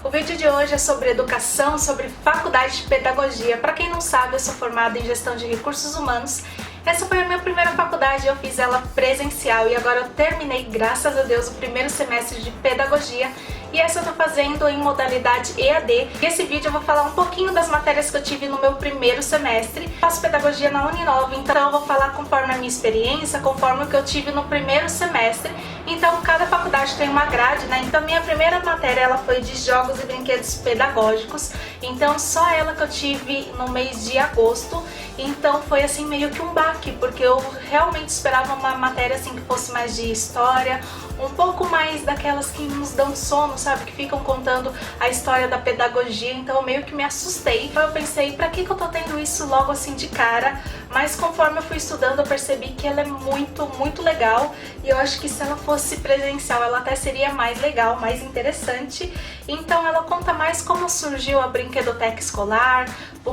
O vídeo de hoje é sobre educação, sobre faculdade de pedagogia. Para quem não sabe, eu sou formada em gestão de recursos humanos. Essa foi a minha primeira faculdade, eu fiz ela presencial e agora eu terminei, graças a Deus, o primeiro semestre de pedagogia. E essa eu tô fazendo em modalidade EAD. E esse vídeo eu vou falar um pouquinho das matérias que eu tive no meu primeiro semestre. Faço pedagogia na Uninove, então eu vou falar conforme a minha experiência, conforme o que eu tive no primeiro semestre. Então cada faculdade tem uma grade, né? Então a minha primeira matéria ela foi de jogos e brinquedos pedagógicos. Então só ela que eu tive no mês de agosto. Então foi assim meio que um baque, porque eu realmente esperava uma matéria assim que fosse mais de história, um pouco mais daquelas que nos dão sono, sabe? Que ficam contando a história da pedagogia, então eu meio que me assustei. Então eu pensei, pra que eu tô tendo isso logo assim de cara? Mas conforme eu fui estudando eu percebi que ela é muito legal e eu acho que se ela fosse presencial ela até seria mais legal, mais interessante. Então ela conta mais como surgiu a brinquedoteca escolar,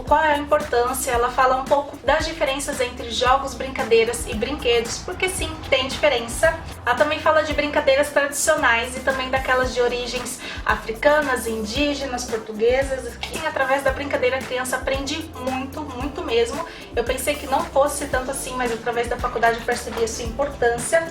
qual é a importância, ela fala um pouco das diferenças entre jogos, brincadeiras e brinquedos, porque sim, tem diferença. Ela também fala de brincadeiras tradicionais e também daquelas de origens africanas, indígenas, portuguesas, que através da brincadeira a criança aprende muito mesmo. Eu pensei que não fosse tanto assim, mas através da faculdade eu percebi a sua importância.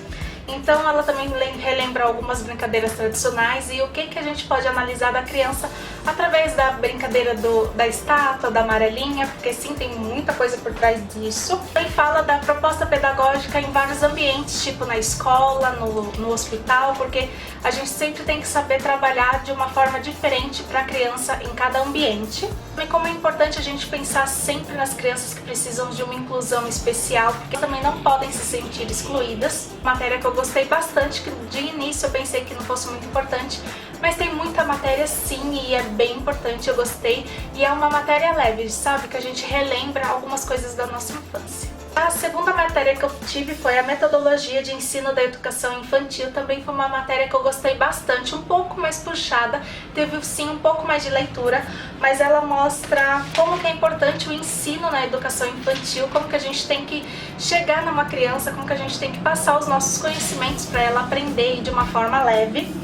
Então ela também relembra algumas brincadeiras tradicionais e o que a gente pode analisar da criança através da brincadeira da estátua, da amarelinha, porque sim, tem muita coisa por trás disso. Também fala da proposta pedagógica em vários ambientes, tipo na escola, no hospital, porque a gente sempre tem que saber trabalhar de uma forma diferente para a criança em cada ambiente. E como é importante a gente pensar sempre nas crianças que precisam de uma inclusão especial, porque também não podem se sentir excluídas. Matéria que eu gostei bastante, que de início eu pensei que não fosse muito importante, mas tem muita matéria sim e é bem importante, eu gostei. E é uma matéria leve, sabe? Que a gente relembra algumas coisas da nossa infância. A segunda matéria que eu tive foi a metodologia de ensino da educação infantil. Também foi uma matéria que eu gostei bastante, um pouco mais puxada, teve sim um pouco mais de leitura, mas ela mostra como que é importante o ensino na educação infantil, como que a gente tem que chegar numa criança, como que a gente tem que passar os nossos conhecimentos para ela aprender de uma forma leve.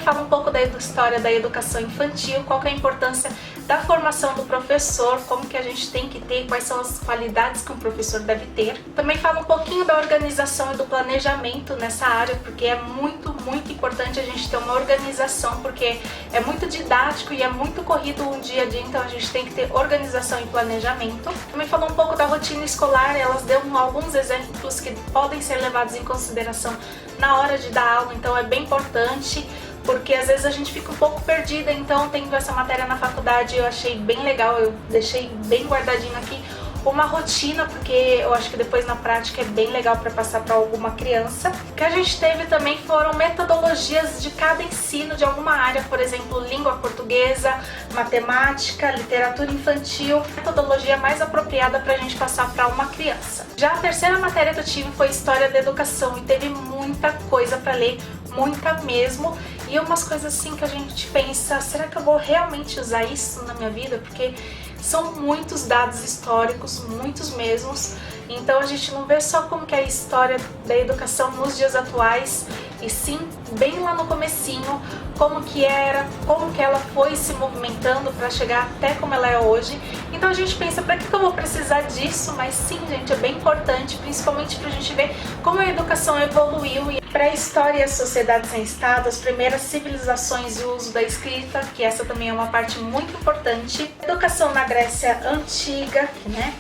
Fala um pouco da história da educação infantil, qual que é a importância da formação do professor, como que a gente tem que ter, quais são as qualidades que um professor deve ter. Também fala um pouquinho da organização e do planejamento nessa área, porque é muito importante a gente ter uma organização, porque é muito didático e é muito corrido um dia a dia, então a gente tem que ter organização e planejamento. Também falou um pouco da rotina escolar, elas deu alguns exemplos que podem ser levados em consideração na hora de dar aula, então é bem importante, porque às vezes a gente fica um pouco perdida. Então tendo essa matéria na faculdade eu achei bem legal, eu deixei bem guardadinho aqui uma rotina, porque eu acho que depois na prática é bem legal para passar para alguma criança. O que a gente teve também foram metodologias de cada ensino de alguma área, por exemplo, língua portuguesa, matemática, literatura infantil, metodologia mais apropriada para a gente passar para uma criança. Já a terceira matéria que eu tive foi História da Educação e teve muita coisa para ler, muita mesmo, e umas coisas assim que a gente pensa, será que eu vou realmente usar isso na minha vida? Porque são muitos dados históricos, muitos mesmos, então a gente não vê só como que é a história da educação nos dias atuais, e sim, bem lá no comecinho, como que era, como que ela foi se movimentando para chegar até como ela é hoje. Então a gente pensa, para que eu vou precisar disso? Mas sim, gente, é bem importante, principalmente para a gente ver como a educação evoluiu. E pré-história e as sociedades sem Estado, as primeiras civilizações e o uso da escrita, que essa também é uma parte muito importante. Educação na Grécia Antiga, né?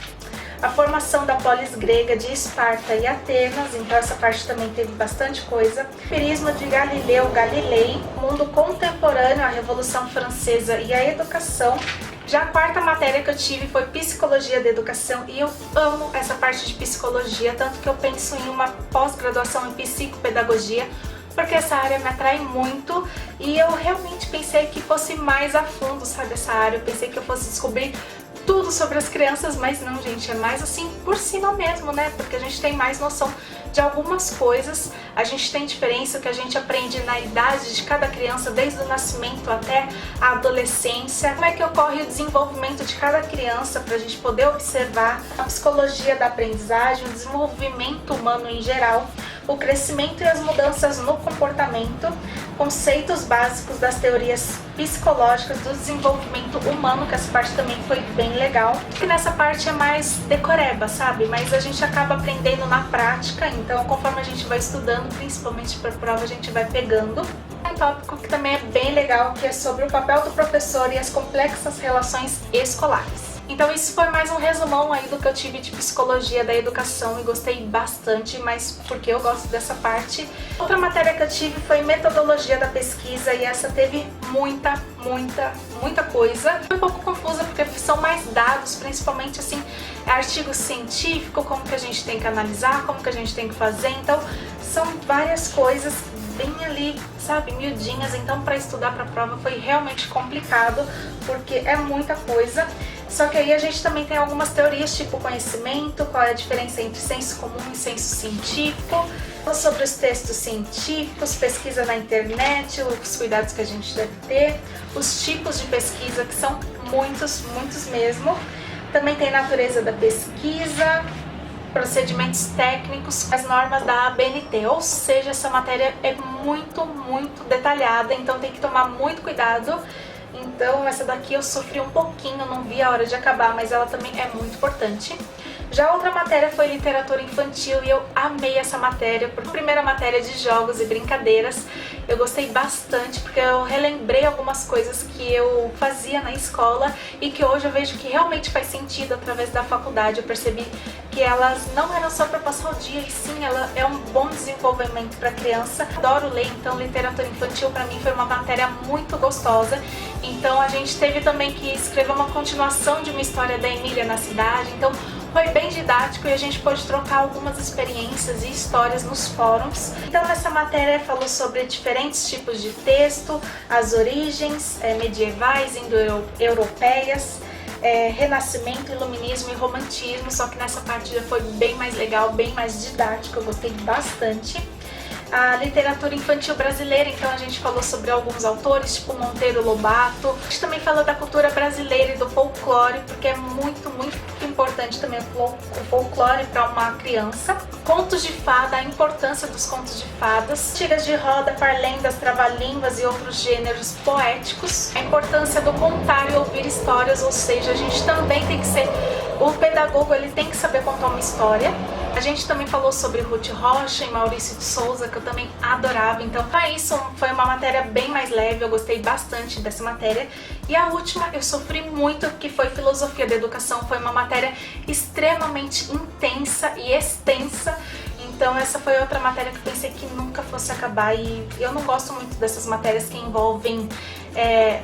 A formação da polis grega de Esparta e Atenas, então essa parte também teve bastante coisa. Empirismo de Galileu Galilei, mundo contemporâneo, a Revolução Francesa e a educação. Já a quarta matéria que eu tive foi Psicologia da Educação e eu amo essa parte de psicologia, tanto que eu penso em uma pós-graduação em psicopedagogia, porque essa área me atrai muito e eu realmente pensei que fosse mais a fundo, sabe, essa área. Eu pensei que eu fosse descobrir tudo sobre as crianças, mas não, gente, é mais assim por cima mesmo, né? Porque a gente tem mais noção de algumas coisas, a gente tem diferença que a gente aprende na idade de cada criança, desde o nascimento até a adolescência, como é que ocorre o desenvolvimento de cada criança para a gente poder observar a psicologia da aprendizagem, o desenvolvimento humano em geral, o crescimento e as mudanças no comportamento, conceitos básicos das teorias psicológicas do desenvolvimento humano, que essa parte também foi bem legal. E nessa parte é mais decoreba, sabe? Mas a gente acaba aprendendo na prática, então conforme a gente vai estudando, principalmente para a prova, a gente vai pegando. Um tópico que também é bem legal, que é sobre o papel do professor e as complexas relações escolares. Então isso foi mais um resumão aí do que eu tive de psicologia da educação e gostei bastante, mas porque eu gosto dessa parte. Outra matéria que eu tive foi metodologia da pesquisa e essa teve muita coisa. Foi um pouco confusa porque são mais dados, principalmente assim, artigo científico, como que a gente tem que analisar, como que a gente tem que fazer, então são várias coisas bem ali, sabe, miudinhas, então para estudar para a prova foi realmente complicado, porque é muita coisa. Só que aí a gente também tem algumas teorias, tipo conhecimento, qual é a diferença entre senso comum e senso científico, sobre os textos científicos, pesquisa na internet, os cuidados que a gente deve ter, os tipos de pesquisa, que são muitos mesmo. Também tem natureza da pesquisa, procedimentos técnicos, as normas da ABNT, ou seja, essa matéria é muito detalhada, então tem que tomar muito cuidado. Então essa daqui eu sofri um pouquinho, não vi a hora de acabar, mas ela também é muito importante. Já outra matéria foi literatura infantil e eu amei essa matéria, porque a primeira matéria de jogos e brincadeiras eu gostei bastante, porque eu relembrei algumas coisas que eu fazia na escola e que hoje eu vejo que realmente faz sentido através da faculdade. Eu percebi que elas não eram só para passar o dia, e sim, ela é um bom desenvolvimento para criança. Adoro ler, então literatura infantil para mim foi uma matéria muito gostosa. Então a gente teve também que escrever uma continuação de uma história da Emília na cidade, então foi bem didático e a gente pôde trocar algumas experiências e histórias nos fóruns. Então nessa matéria falou sobre diferentes tipos de texto, as origens medievais, indo-europeias, renascimento, iluminismo e romantismo, só que nessa parte já foi bem mais legal, bem mais didático, eu gostei bastante. A literatura infantil brasileira, então a gente falou sobre alguns autores, tipo Monteiro Lobato. A gente também falou da cultura brasileira e do folclore, porque é muito importante também o folclore para uma criança. Contos de fada, a importância dos contos de fadas. Tiras de roda, parlendas, trava-línguas e outros gêneros poéticos. A importância do contar e ouvir histórias, ou seja, a gente também tem que ser... O pedagogo, ele tem que saber contar uma história. A gente também falou sobre Ruth Rocha e Maurício de Souza, que eu também adorava. Então, para isso, foi uma matéria bem mais leve, eu gostei bastante dessa matéria. E a última, eu sofri muito, que foi Filosofia da Educação. Foi uma matéria extremamente intensa e extensa. Então, essa foi outra matéria que eu pensei que nunca fosse acabar. E eu não gosto muito dessas matérias que envolvem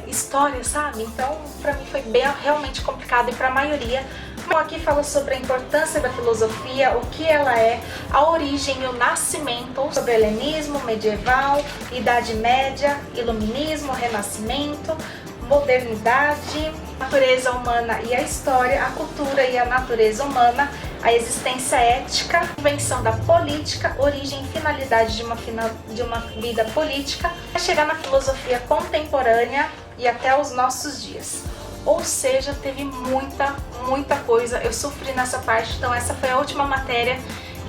história, sabe? Então, pra mim foi realmente complicado e pra maioria. Então, aqui fala sobre a importância da filosofia, o que ela é, a origem e o nascimento, sobre helenismo, medieval, Idade Média, iluminismo, renascimento, modernidade, natureza humana e a história, a cultura e a natureza humana, a existência ética, invenção da política, origem e finalidade de uma vida política, a chegar na filosofia contemporânea e até os nossos dias. Ou seja, teve muita coisa, eu sofri nessa parte, então essa foi a última matéria.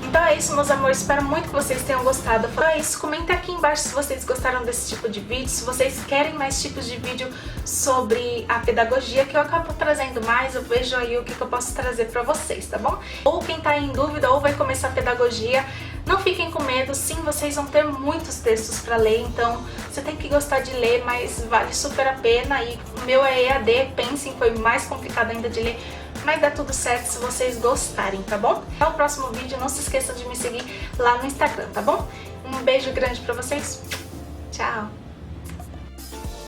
Então é isso, meus amores, espero muito que vocês tenham gostado. Então é isso, comenta aqui embaixo se vocês gostaram desse tipo de vídeo, se vocês querem mais tipos de vídeo sobre a pedagogia, que eu acabo trazendo mais, eu vejo aí o que eu posso trazer pra vocês, tá bom? Ou quem tá em dúvida ou vai começar a pedagogia, não fiquem com medo, sim, vocês vão ter muitos textos pra ler, então você tem que gostar de ler, mas vale super a pena. E o meu é EAD, pensem, foi mais complicado ainda de ler, mas dá tudo certo se vocês gostarem, tá bom? Até o próximo vídeo, não se esqueçam de me seguir lá no Instagram, tá bom? Um beijo grande pra vocês, tchau!